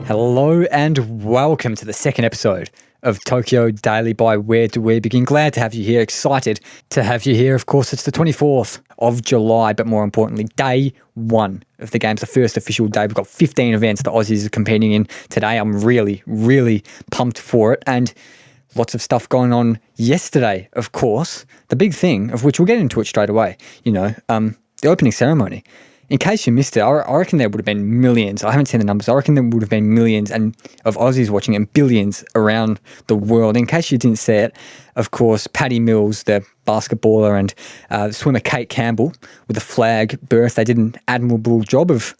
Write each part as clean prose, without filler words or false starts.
Hello and welcome to the second episode of Tokyo Daily by Where Do We Begin. Glad to have you here, excited to have you here. Of course, it's the 24th of July, but more importantly, day one of the games, the first official day. We've got 15 events the Aussies are competing in today. I'm really pumped for it, and lots of stuff going on yesterday, of course. The big thing, of which we'll get into it straight away, the opening ceremony. In case you missed it, I reckon there would have been millions. I haven't seen the numbers. I reckon there would have been millions of Aussies watching and billions around the world. In case you didn't see it, of course, Paddy Mills, the basketballer, and swimmer Kate Campbell with the flag birth, they did an admirable job of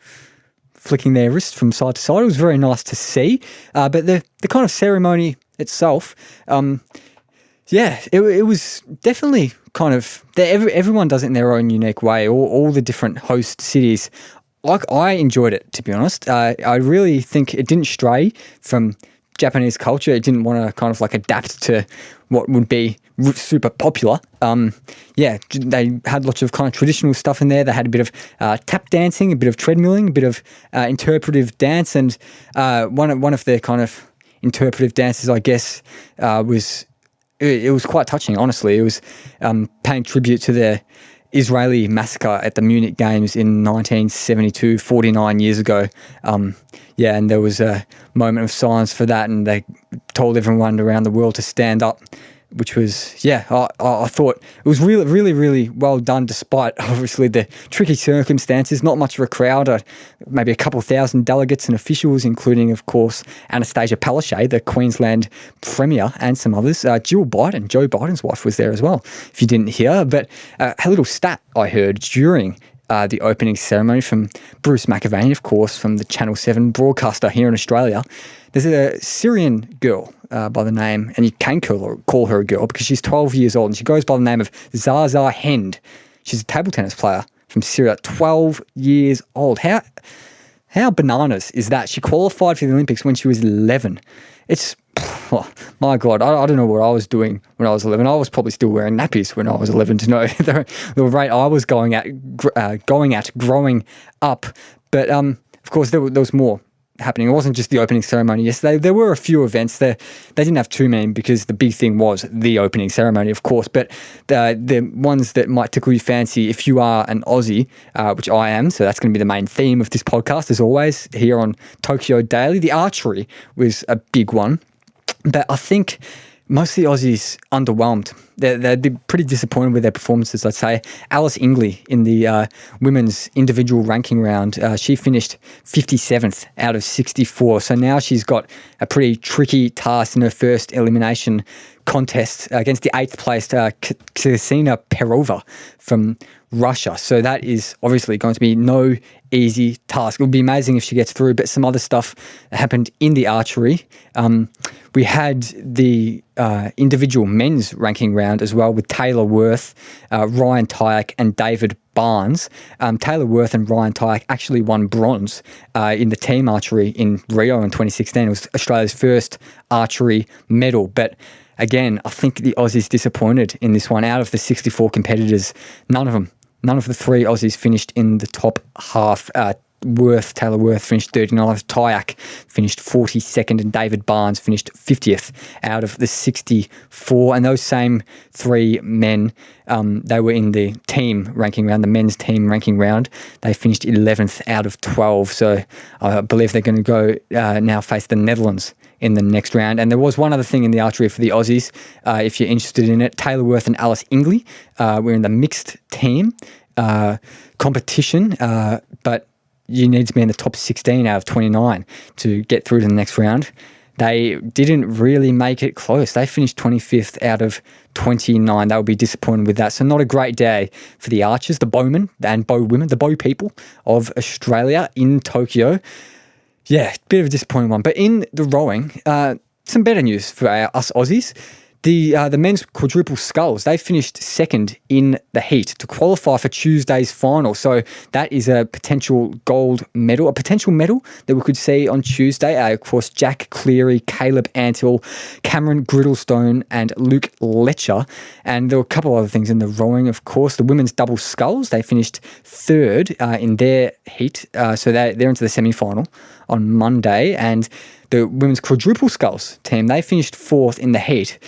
flicking their wrist from side to side. It was very nice to see. But the kind of ceremony itself, it was definitely kind of, everyone does it in their own unique way, all the different host cities. Like, I enjoyed it, to be honest. I really think it didn't stray from Japanese culture. It didn't want to kind of like adapt to what would be super popular. They had lots of kind of traditional stuff in there. They had a bit of tap dancing, a bit of treadmilling, a bit of interpretive dance, and one of the kind of interpretive dances, I guess, it was quite touching, honestly. It was paying tribute to the Israeli massacre at the Munich Games in 1972, 49 years ago. And there was a moment of silence for that, and they told everyone around the world to stand up, which was, I thought it was really well done, despite obviously the tricky circumstances. Not much of a crowd, maybe a couple thousand delegates and officials, including, of course, Anastasia Palaszczuk, the Queensland Premier, and some others. Jill Biden, Joe Biden's wife, was there as well, if you didn't hear. But a little stat I heard during the opening ceremony from Bruce McAvaney, of course, from the Channel 7 broadcaster here in Australia. There's a Syrian girl by the name, and you can call her a girl because she's 12 years old, and she goes by the name of Zaza Hend. She's a table tennis player from Syria, 12 years old. How bananas is that? She qualified for the Olympics when she was 11. It's, my God, I don't know what I was doing when I was 11. I was probably still wearing nappies when I was 11 to know the rate I was going at growing up. But, of course, there was more happening. It wasn't just the opening ceremony yesterday. There were a few events there. They didn't have too many because the big thing was the opening ceremony, of course. But the ones that might tickle your fancy if you are an Aussie, which I am, so that's going to be the main theme of this podcast, as always, here on Tokyo Daily. The archery was a big one, but I think most of the Aussies underwhelmed. They'd be pretty disappointed with their performances, I'd say. Alice Ingley in the women's individual ranking round, she finished 57th out of 64. So now she's got a pretty tricky task in her first elimination contest against the 8th placed Ksenia Perova from Russia. So that is obviously going to be no easy task. It would be amazing if she gets through, but some other stuff happened in the archery. We had the individual men's ranking round as well, with Taylor Worth, Ryan Tyack and David Barnes. Taylor Worth and Ryan Tyack actually won bronze in the team archery in Rio in 2016. It was Australia's first archery medal. But again, I think the Aussies disappointed in this one. Out of the 64 competitors, none of the three Aussies finished in the top half. Taylor Worth finished 39th, Tyack finished 42nd, and David Barnes finished 50th out of the 64. And those same three men, they were in the team ranking round, the men's team ranking round. They finished 11th out of 12. So I believe they're going to go now face the Netherlands in the next round. And there was one other thing in the archery for the Aussies, if you're interested in it. Taylor Worth and Alice Ingley were in the mixed team competition, but you need to be in the top 16 out of 29 to get through to the next round. They didn't really make it close. They finished 25th out of 29. They will be disappointed with that. So not a great day for the archers, the bowmen and bow women, the bow people of Australia in Tokyo. Yeah, bit of a disappointing one. But in the rowing, some better news for us Aussies. The men's quadruple sculls, they finished second in the heat to qualify for Tuesday's final. So that is a potential gold medal, a potential medal that we could see on Tuesday. Of course, Jack Cleary, Caleb Antill, Cameron Griddlestone and Luke Letcher. And there were a couple of other things in the rowing, of course. The women's double sculls, they finished third in their heat. So they're into the semi-final on Monday. And the women's quadruple sculls team, they finished fourth in the heat.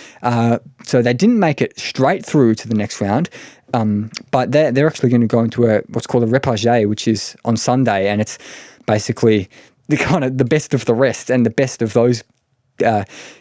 So they didn't make it straight through to the next round. But they're actually going to go into what's called a repage, which is on Sunday. And it's basically the best of the rest, and the best of those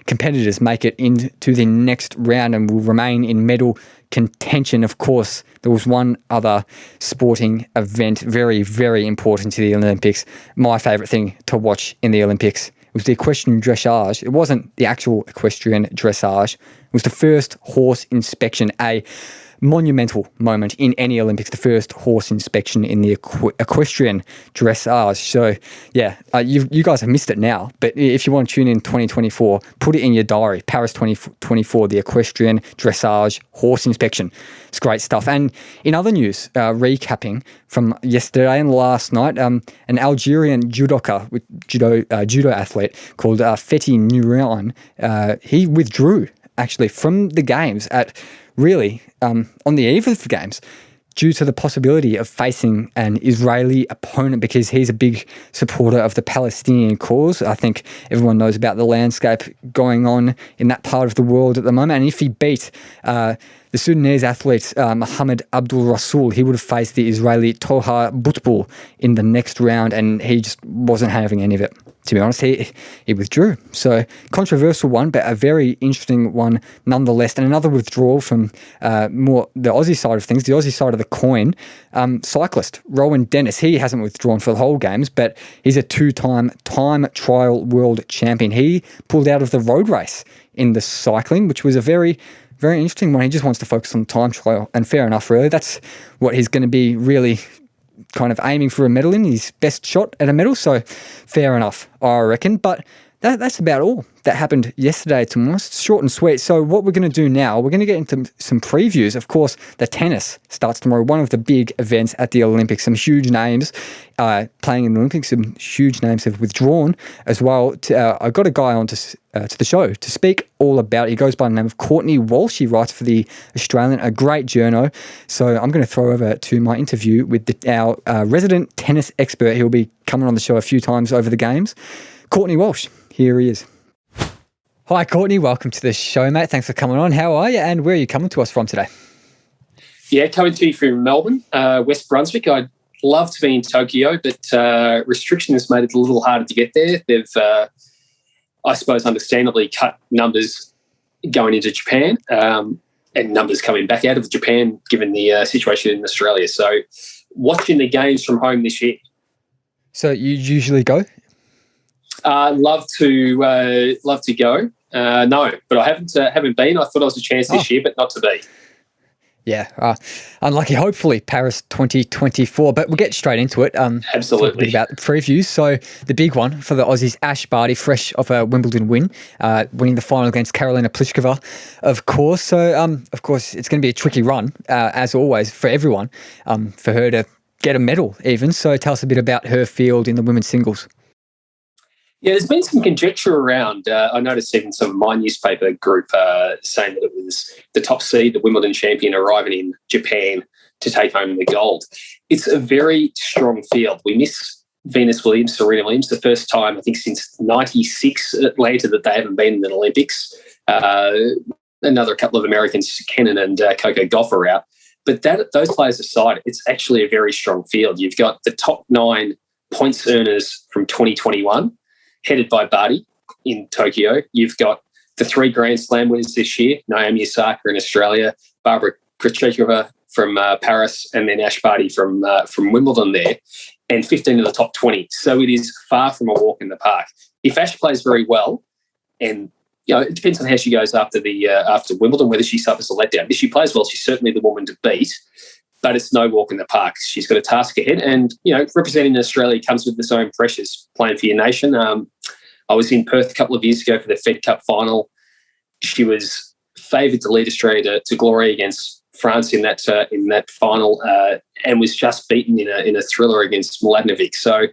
competitors make it into the next round and will remain in medal contention. Of course, there was one other sporting event, very, very important to the Olympics. My favourite thing to watch in the Olympics was the equestrian dressage. It wasn't the actual equestrian dressage. It was the first horse inspection, a monumental moment in any Olympics, the first horse inspection in the equestrian dressage. So, yeah, you guys have missed it now, but if you want to tune in 2024, put it in your diary. Paris 2024, the equestrian dressage horse inspection. It's great stuff. And in other news, recapping from yesterday and last night, an Algerian judoka, judo athlete called Fethi Nourian, he withdrew actually from the games at really on the eve of the games due to the possibility of facing an Israeli opponent, because he's a big supporter of the Palestinian cause. I think everyone knows about the landscape going on in that part of the world at the moment. And if he beat the Sudanese athlete Mohammed Abdul Rasul, he would have faced the Israeli Toha Butbul in the next round, and he just wasn't having any of it. To be honest, he withdrew. So controversial one, but a very interesting one nonetheless. And another withdrawal from more the Aussie side of things, the Aussie side of the coin. Cyclist Rowan Dennis, he hasn't withdrawn for the whole games, but he's a two-time time trial world champion. He pulled out of the road race in the cycling, which was a very, very interesting one. He just wants to focus on time trial, and fair enough, really. That's what he's going to be really kind of aiming for a medal in, his best shot at a medal. So fair enough, I reckon. But that's about all that happened yesterday, to be honest. Short and sweet. So what we're going to do now, we're going to get into some previews. Of course, the tennis starts tomorrow, one of the big events at the Olympics. Some huge names playing in the Olympics. Some huge names have withdrawn as well. I got a guy on to the show to speak all about it. He goes by the name of Courtney Walsh. He writes for The Australian, a great journo. So I'm going to throw over to my interview with our resident tennis expert. He'll be coming on the show a few times over the games. Courtney Walsh, here he is. Hi, Courtney. Welcome to the show, mate. Thanks for coming on. How are you, and where are you coming to us from today? Yeah, coming to you from Melbourne, West Brunswick. I'd love to be in Tokyo, but restrictions made it a little harder to get there. They've, I suppose, understandably cut numbers going into Japan and numbers coming back out of Japan, given the situation in Australia. So watching the games from home this year. So you usually go? Love to go. No, but I haven't been. I thought I was a chance this year, but not to be. Yeah, unlucky. Hopefully Paris 2024, but we'll get straight into it. Absolutely. Talk a bit about the previews. So the big one for the Aussies, Ash Barty, fresh off a Wimbledon win, winning the final against Karolina Pliskova, of course. So, of course, it's going to be a tricky run, as always, for everyone, for her to get a medal even. So tell us a bit about her field in the women's singles. Yeah, there's been some conjecture around. I noticed even some of my newspaper group saying that it was the top seed, the Wimbledon champion, arriving in Japan to take home the gold. It's a very strong field. We miss Venus Williams, Serena Williams, the first time, I think, since 96 Atlanta that they haven't been in the Olympics. Another couple of Americans, Kenin and Coco Gauff, are out. But those players aside, it's actually a very strong field. You've got the top 9 points earners from 2021, headed by Barty in Tokyo. You've got the 3 Grand Slam winners this year, Naomi Osaka in Australia, Barbara Krejcikova from Paris, and then Ash Barty from Wimbledon there, and 15 of the top 20. So it is far from a walk in the park. If Ash plays very well, and it depends on how she goes after Wimbledon, whether she suffers a letdown. If she plays well, she's certainly the woman to beat, but it's no walk in the park. She's got a task ahead, and representing Australia comes with its own pressures. Playing for your nation. I was in Perth a couple of years ago for the Fed Cup final. She was favoured to lead Australia to glory against France in that final, and was just beaten in a thriller against Mladenovic. So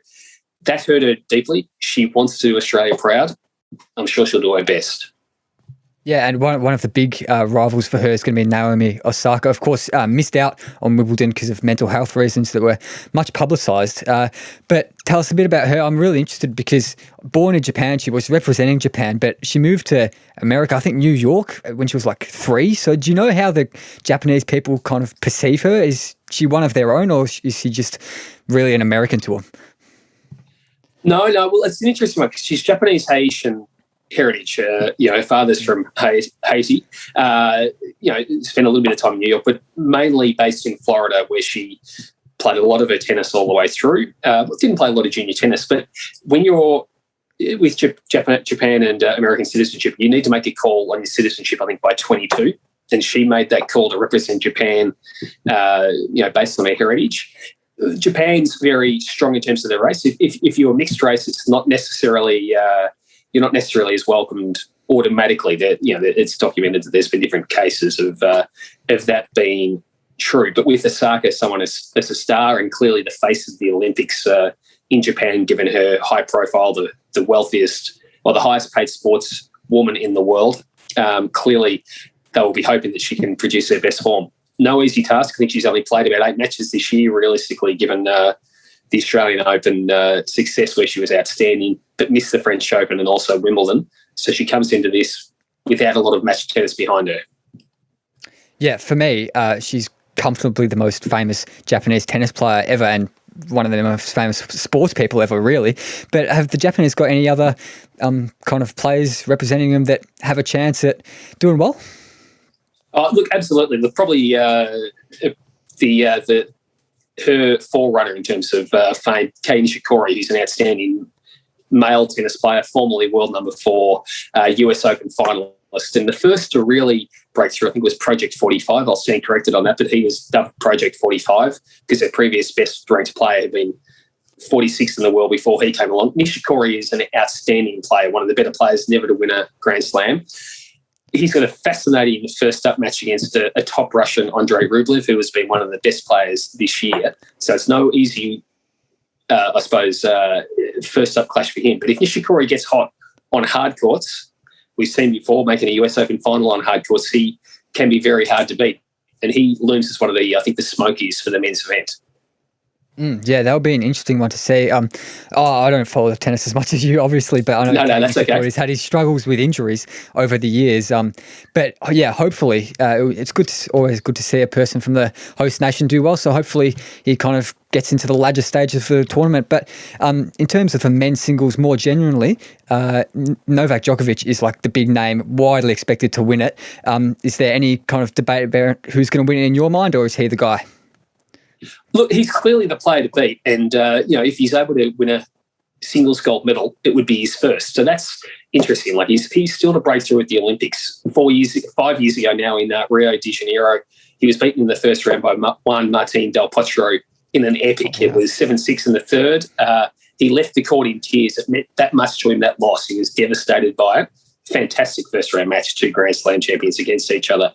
that hurt her deeply. She wants to do Australia proud. I'm sure she'll do her best. Yeah, and one of the big rivals for her is going to be Naomi Osaka. Of course, missed out on Wimbledon because of mental health reasons that were much publicised. But tell us a bit about her. I'm really interested because born in Japan, she was representing Japan, but she moved to America, I think New York, when she was like 3. So do you know how the Japanese people kind of perceive her? Is she one of their own, or is she just really an American to them? No. Well, it's an interesting one because she's Japanese Haitian heritage. Her father's from Haiti. Spent a little bit of time in New York, but mainly based in Florida, where she played a lot of her tennis all the way through. Didn't play a lot of junior tennis, but when you're with Japan and American citizenship, you need to make a call on your citizenship, I think, by 22. And she made that call to represent Japan, based on her heritage. Japan's very strong in terms of their race. If you're a mixed race, it's not necessarily you're not necessarily as welcomed automatically. That it's documented that there's been different cases of that being true. But with Osaka, someone as a star and clearly the face of the Olympics in Japan, given her high profile, the wealthiest or the highest paid sports woman in the world, clearly they will be hoping that she can produce her best form. No easy task. I think she's only played about 8 matches this year, realistically, given the Australian Open success where she was outstanding, but missed the French Open and also Wimbledon. So she comes into this without a lot of match tennis behind her. Yeah, for me, she's comfortably the most famous Japanese tennis player ever and one of the most famous sports people ever, really. But have the Japanese got any other kind of players representing them that have a chance at doing well? Oh, look, absolutely. Look, probably her forerunner in terms of fame, Kei Nishikori, who's an outstanding male tennis player, formerly world number 4, US Open finalist. And the first to really break through, I think, was Project 45. I'll stand corrected on that, but he was dubbed Project 45 because their previous best ranked player had been 46th in the world before he came along. Nishikori is an outstanding player, one of the better players never to win a Grand Slam. He's got a fascinating first-up match against a top Russian, Andrei Rublev, who has been one of the best players this year. So it's no easy, first-up clash for him. But if Nishikori gets hot on hard courts, we've seen before making a US Open final on hard courts, he can be very hard to beat. And he looms as one of the smokies for the men's event. Yeah, that would be an interesting one to see. I don't follow tennis as much as you, obviously, but I know that's okay. He's had his struggles with injuries over the years. But yeah, hopefully, it's always good to see a person from the host nation do well. So hopefully, he kind of gets into the latter stages of the tournament. But in terms of the men's singles more generally, Novak Djokovic is like the big name, widely expected to win it. Is there any kind of debate about who's going to win it in your mind, or is he the guy? Look, he's clearly the player to beat. And, if he's able to win a singles gold medal, it would be his first. So that's interesting. Like he's still to break through at the Olympics. 5 years ago now in Rio de Janeiro, he was beaten in the first round by Juan Martín del Potro in an epic. It was 7-6 in the third. He left the court in tears. It meant that much to him, that loss. He was devastated by it. Fantastic first round match, 2 Grand Slam champions against each other.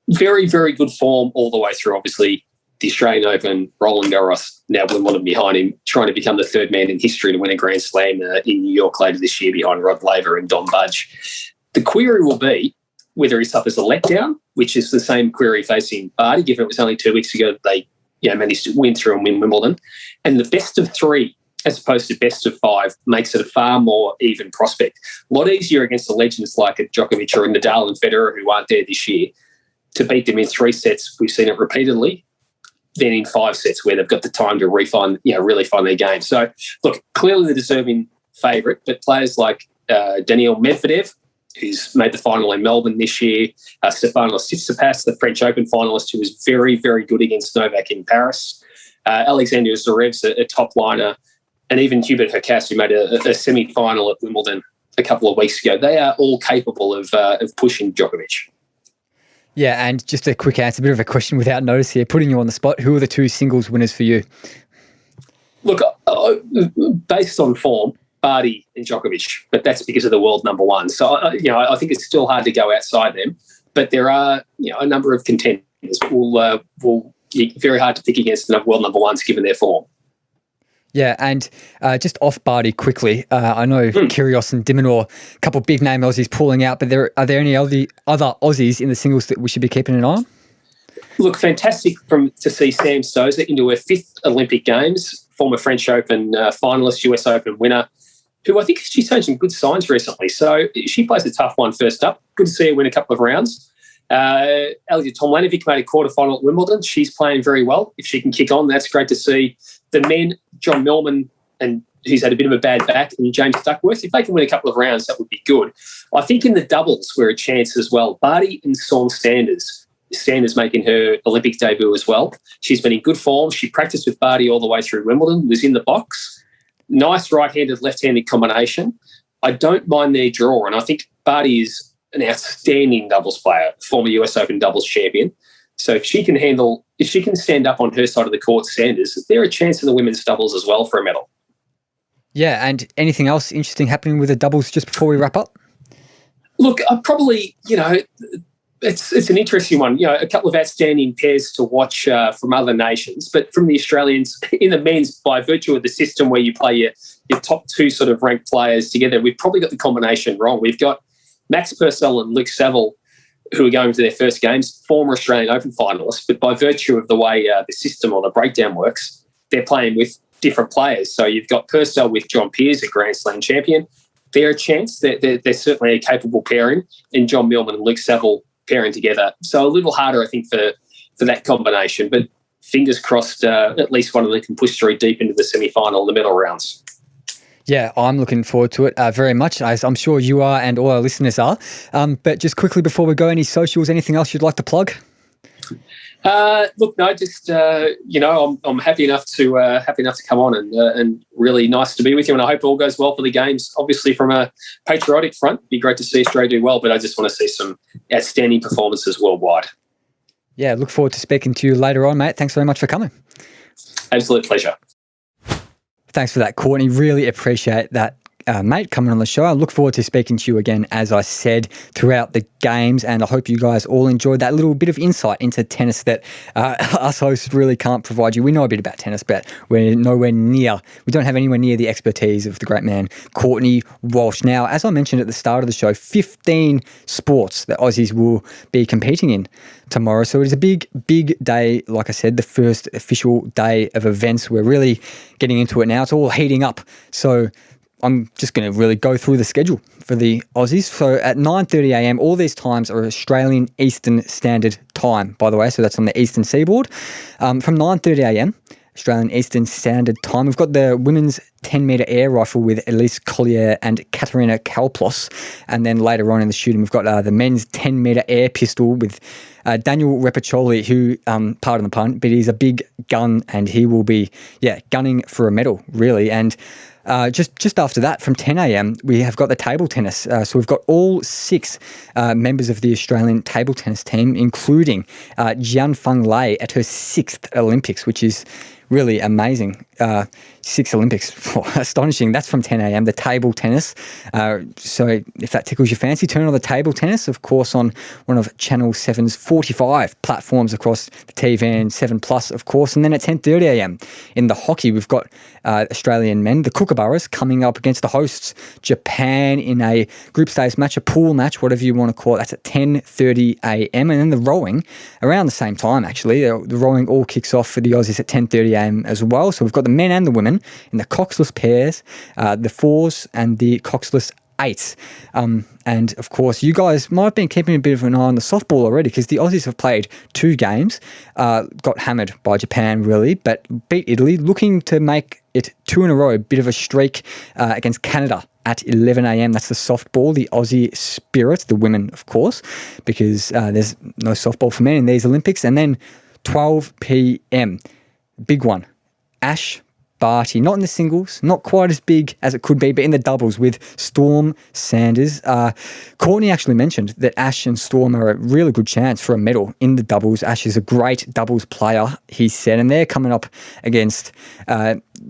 Very, very good form all the way through. Obviously, the Australian Open, Roland Garros, now Wimbledon behind him, trying to become the third man in history to win a Grand Slam in New York later this year behind Rod Laver and Don Budge. The query will be whether he suffers a letdown, which is the same query facing Barty, given it was only 2 weeks ago that they managed to win through and win Wimbledon. And the best of 3, as opposed to best of 5, makes it a far more even prospect. A lot easier against the legends like Djokovic or Nadal and Federer, who aren't there this year, to beat them in 3 sets. We've seen it repeatedly, then in 5 sets where they've got the time to really find their game. So, look, clearly the deserving favourite, but players like Daniil Medvedev, who's made the final in Melbourne this year, Stefanos Tsitsipas, the French Open finalist, who was very, very good against Novak in Paris, Alexander Zverev's a top liner, and even Hubert Hurkacz, who made a semi-final at Wimbledon a couple of weeks ago. They are all capable of pushing Djokovic. Yeah, and just a quick answer, a bit of a question without notice here, putting you on the spot. Who are the 2 singles winners for you? Look, based on form, Barty and Djokovic, but that's because of the world number one. So, I think it's still hard to go outside them, but there are, a number of contenders will be very hard to pick against the world number ones given their form. Yeah, and just off Barty quickly, I know Kyrgios and Dimonor, a couple of big name Aussies pulling out, but are there any other Aussies in the singles that we should be keeping an eye on? Look, fantastic to see Sam Stosur into her 5th Olympic Games, former French Open finalist, US Open winner, who I think she's shown some good signs recently. So she plays a tough one first up. Good to see her win a couple of rounds. Alexia Tomljanovic made a quarterfinal at Wimbledon. She's playing very well. If she can kick on, that's great to see. The men, John Millman, and who's had a bit of a bad back, and James Duckworth, if they can win a couple of rounds, that would be good. I think in the doubles, we're a chance as well. Barty and Saun Sanders. Sanders making her Olympic debut as well. She's been in good form. She practiced with Barty all the way through Wimbledon, was in the box. Nice right-handed, left-handed combination. I don't mind their draw, and I think Barty is an outstanding doubles player, former US Open doubles champion. So if she can stand up on her side of the court, Sanders, they're a chance in the women's doubles as well for a medal. Yeah, and anything else interesting happening with the doubles just before we wrap up? Look, I probably, it's an interesting one. A couple of outstanding pairs to watch from other nations, but from the Australians in the men's, by virtue of the system where you play your top two sort of ranked players together, we've probably got the combination wrong. We've got Max Purcell and Luke Saville, who are going to their first games, former Australian Open finalists, but by virtue of the way the system or the breakdown works, they're playing with different players. So you've got Purcell with John Peers, a Grand Slam champion. They're a chance. They're certainly a capable pairing, and John Millman and Luke Saville pairing together. So a little harder, I think, for that combination, but fingers crossed at least one of them can push through deep into the semi-final, the medal rounds. Yeah, I'm looking forward to it very much, as I'm sure you are and all our listeners are. But just quickly before we go, any socials, anything else you'd like to plug? Look, no, just I'm happy enough to come on and really nice to be with you. And I hope all goes well for the games. Obviously, from a patriotic front, it'd be great to see Australia do well. But I just want to see some outstanding performances worldwide. Yeah, look forward to speaking to you later on, mate. Thanks very much for coming. Absolute pleasure. Thanks for that, Courtney. Really appreciate that, mate, coming on the show. I look forward to speaking to you again, as I said, throughout the games, and I hope you guys all enjoyed that little bit of insight into tennis that us hosts really can't provide you. We know a bit about tennis, but we don't have anywhere near the expertise of the great man, Courtney Walsh. Now, as I mentioned at the start of the show, 15 sports that Aussies will be competing in tomorrow. So it is a big, big day. Like I said, the first official day of events. We're really getting into it now. It's all heating up. So I'm just going to really go through the schedule for the Aussies. So at 9:30 a.m, all these times are Australian Eastern Standard Time, by the way. So that's on the Eastern Seaboard. From 9:30 a.m, Australian Eastern Standard Time, we've got the women's 10-metre air rifle with Elise Collier and Katerina Kalplos. And then later on in the shooting, we've got the men's 10-metre air pistol with Daniel Repiccioli, who, pardon the pun, but he's a big gun and he will be, gunning for a medal, really. And just after that, from 10 a.m, we have got the table tennis. So we've got all 6 members of the Australian table tennis team, including Jianfeng Lei at her 6th Olympics, which is really amazing. 6 Olympics, astonishing. That's from 10 a.m, the table tennis. So if that tickles your fancy, turn on the table tennis, of course, on one of Channel 7's 45 platforms across the TV and 7 Plus, of course. And then at 10:30 a.m, in the hockey, we've got Australian men, the Kookaburras, coming up against the hosts, Japan, in a group stage match, a pool match, whatever you want to call it. That's at 10:30 a.m. And then the rowing, around the same time, actually. The rowing all kicks off for the Aussies at 10:30 a.m. as well. So we've got the men and the women in the coxless pairs, the 4s and the coxless 8s. And of course, you guys might have been keeping a bit of an eye on the softball already, because the Aussies have played 2 games, got hammered by Japan, really, but beat Italy, looking to make it 2 in a row, a bit of a streak against Canada at 11 a.m. That's the softball, the Aussie Spirit, the women, of course, because there's no softball for men in these Olympics. And then 12 p.m, big one, Ash Barty. Not in the singles, not quite as big as it could be, but in the doubles with Storm Sanders. Courtney actually mentioned that Ash and Storm are a really good chance for a medal in the doubles. Ash is a great doubles player, he said, and they're coming up against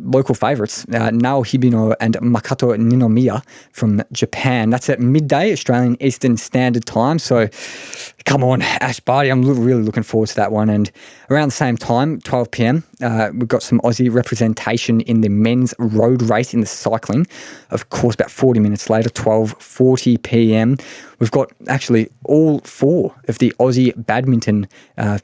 local favourites, Nao Hibino and Makoto Ninomiya from Japan. That's at midday, Australian Eastern Standard Time. So come on, Ash Barty. I'm really looking forward to that one. And around the same time, 12 p.m, we've got some Aussie representation in the men's road race in the cycling. Of course, about 40 minutes later, 12:40 p.m, we've got actually all 4 of the Aussie badminton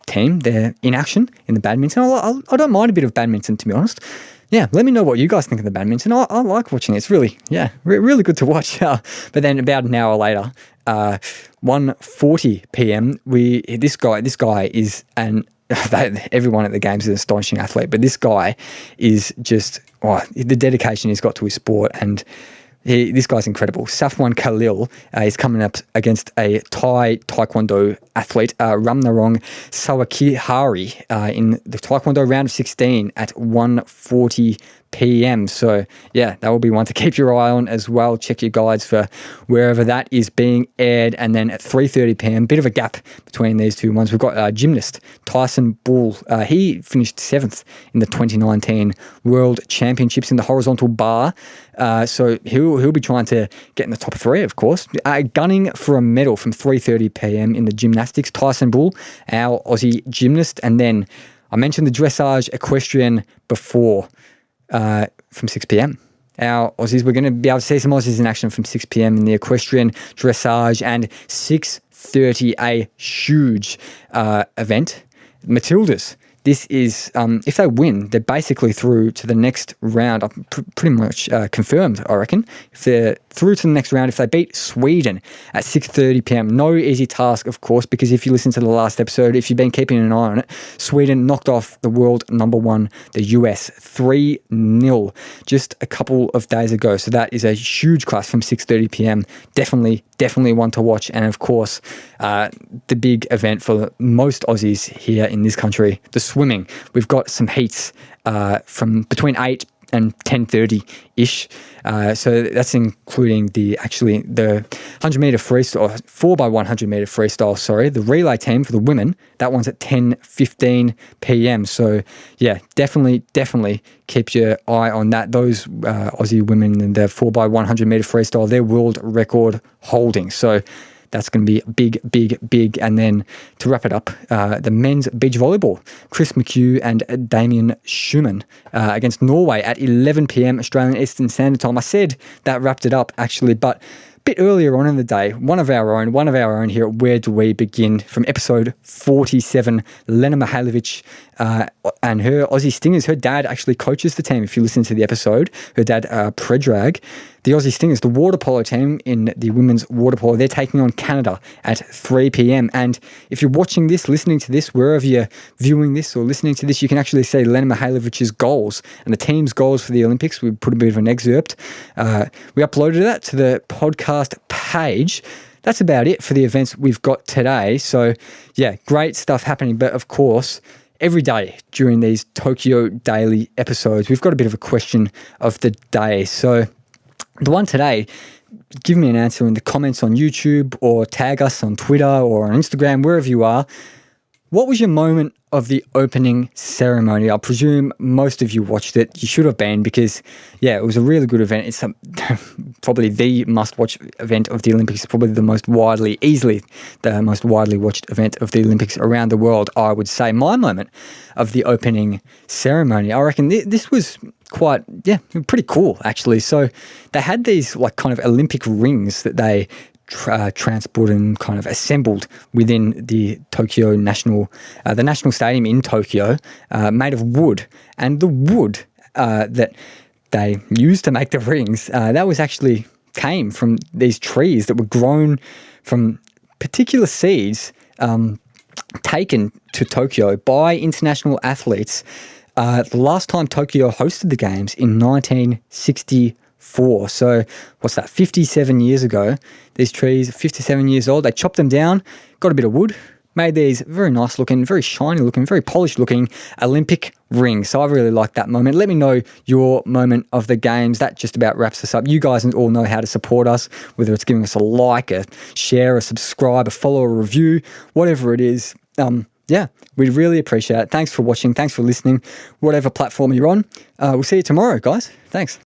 team. They're in action in the badminton. I don't mind a bit of badminton, to be honest. Yeah, let me know what you guys think of the badminton. I like watching it. It's really, really good to watch. But then about an hour later, 1:40 p.m, this guy is everyone at the games is an astonishing athlete, but this guy is just the dedication he's got to his sport, and this guy's incredible. Safwan Khalil is coming up against a Thai Taekwondo athlete, Ramnarong Sawakihari, in the Taekwondo round of 16 at 1:40 p.m. So, that will be one to keep your eye on as well. Check your guides for wherever that is being aired. And then at 3:30 p.m, bit of a gap between these two ones. We've got gymnast Tyson Bull. He finished 7th in the 2019 World Championships in the horizontal bar. So he'll be trying to get in the top 3, of course. Gunning for a medal from 3:30 p.m. in the gymnastics, Tyson Bull, our Aussie gymnast. And then I mentioned the dressage equestrian before, from 6 p.m. Our Aussies, we're going to be able to see some Aussies in action from 6 p.m. in the equestrian dressage, and 6:30, a huge event. Matildas. This is, if they win, they're basically through to the next round. Pretty much confirmed, I reckon. If they're through to the next round, if they beat Sweden at 6:30 p.m, no easy task, of course, because if you listen to the last episode, if you've been keeping an eye on it, Sweden knocked off the world number 1, the US, 3-0 just a couple of days ago. So that is a huge clash from 6:30 p.m. Definitely one to watch. And of course, the big event for most Aussies here in this country, the swimming. We've got some heats from between 8 and 10:30-ish. So that's including the 100-meter freestyle, 4x100-meter freestyle, sorry. The relay team for the women, that one's at 10:15 p.m. So, definitely keep your eye on that. Those Aussie women in the 4x100-meter freestyle, their world record holding. So that's going to be big. And then to wrap it up, the men's beach volleyball, Chris McHugh and Damien Schumann against Norway at 11 p.m. Australian Eastern Standard Time. I said that wrapped it up, actually, but a bit earlier on in the day, one of our own here at Where Do We Begin, from episode 47, Lena Mihailovic and her Aussie Stingers. Her dad actually coaches the team, if you listen to the episode. Her dad, Predrag. The Aussie Stingers, the water polo team in the women's water polo, they're taking on Canada at 3 p.m. And if you're watching this, listening to this, wherever you're viewing this or listening to this, you can actually see Lena Mihailovic's goals and the team's goals for the Olympics. We put a bit of an excerpt. We uploaded that to the podcast page. That's about it for the events we've got today. So, great stuff happening. But of course, every day during these Tokyo Daily episodes, we've got a bit of a question of the day. So the one today, give me an answer in the comments on YouTube, or tag us on Twitter or on Instagram, wherever you are. What was your moment of the opening ceremony? I presume most of you watched it. You should have been, because, it was a really good event. It's probably the must-watch event of the Olympics. Probably easily the most widely watched event of the Olympics around the world, I would say. My moment of the opening ceremony, I reckon this was quite, pretty cool, actually. So they had these kind of Olympic rings that they transported and kind of assembled within the Tokyo the National Stadium in Tokyo, made of wood. And the wood that they used to make the rings, that was actually came from these trees that were grown from particular seeds taken to Tokyo by international athletes the last time Tokyo hosted the Games in 1964. So what's that, 57 years ago? These trees, 57 years old, they chopped them down, got a bit of wood, made these very nice looking, very shiny looking, very polished looking Olympic ring. So I really like that moment. Let me know your moment of the games. That just about wraps us up. You guys all know how to support us, whether it's giving us a like, a share, a subscribe, a follow, a review, whatever it is. Yeah, we really appreciate it. Thanks for watching. Thanks for listening. Whatever platform you're on. We'll see you tomorrow, guys. Thanks.